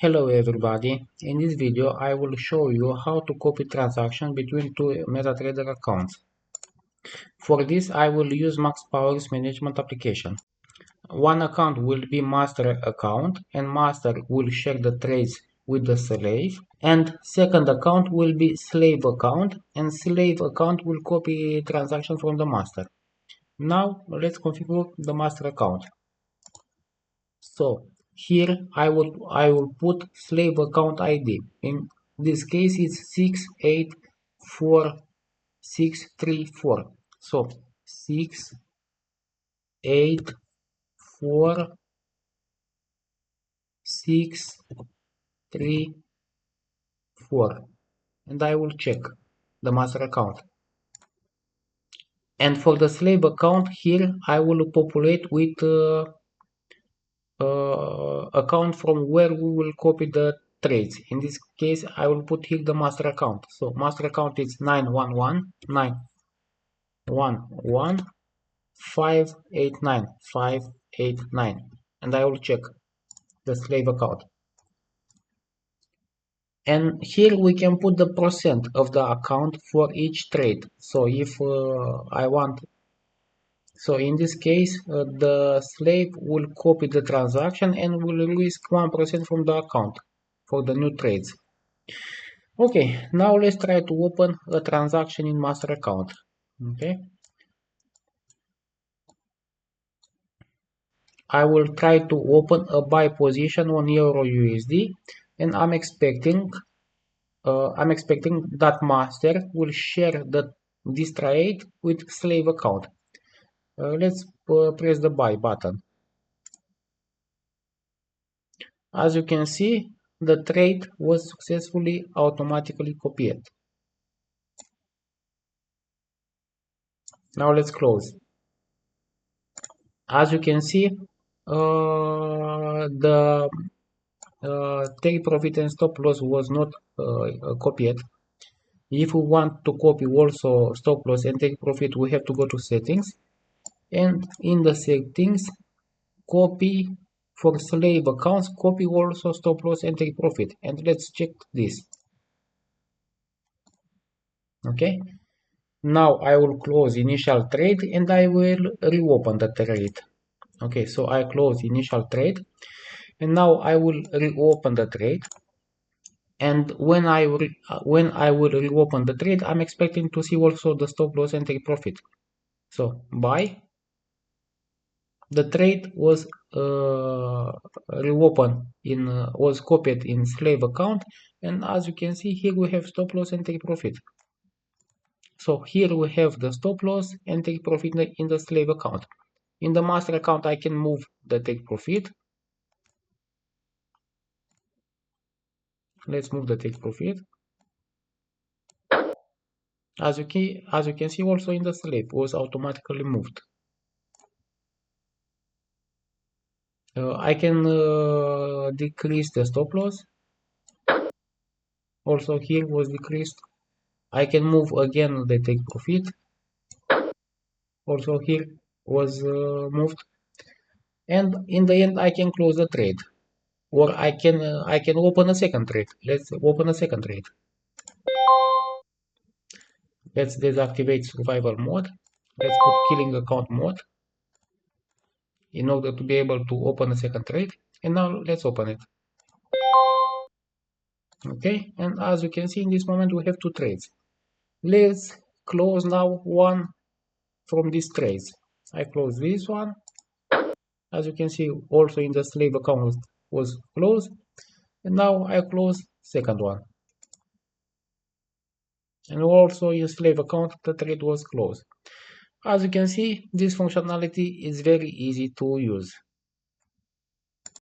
Hello everybody, in this video I will show you how to copy transaction between two MetaTrader accounts. For this I will use MaxPower's management application. One account will be master account and master will share the trades with the slave, and second account will be slave account and slave account will copy transaction from the master. Now let's configure the master account. So here I will put slave account ID. In this case it's 684634. So 684634, and I will check the master account. And for the slave account here I will populate with account from where we will copy the trades. In this case, I will put here the master account. So master account is 911,911,589,589, and I will check the slave account. And here we can put the percent of the account for each trade. So if I want, so in this case, the slave will copy the transaction and will risk 1% from the account for the new trades. Okay, now let's try to open a transaction in master account. Okay, I will try to open a buy position on Euro USD, and I'm expecting that master will share this trade with slave account. Let's press the buy button. As you can see, the trade was successfully automatically copied. Now let's close. As you can see, the take profit and stop loss was not copied. If we want to copy also stop loss and take profit, we have to go to settings, and in the settings, copy for slave accounts, copy also stop loss and take profit, and let's check this. Okay, now I will close initial trade and I will reopen the trade. Okay, so I close initial trade and now I will reopen the trade. And when I will reopen the trade, I'm expecting to see also the stop loss and take profit. So buy. The trade was reopened was copied in slave account, and as you can see here we have stop loss and take profit. So here we have the stop loss and take profit in the slave account. In the master account I can move the take profit. Let's move the take profit. As you can see also in the slave was automatically moved. I can decrease the stop loss. Also here was decreased. I can move again the take profit. Also here was moved. And in the end I can close the trade. Or I can open a second trade. Let's open a second trade. Let's deactivate survival mode. Let's put killing account mode in order to be able to open a second trade. And now let's open it. Okay, and as you can see in this moment we have two trades. Let's close now one from these trades. I close this one. As you can see also in the slave account was closed. And now I close second one. And also in slave account the trade was closed. As you can see, this functionality is very easy to use.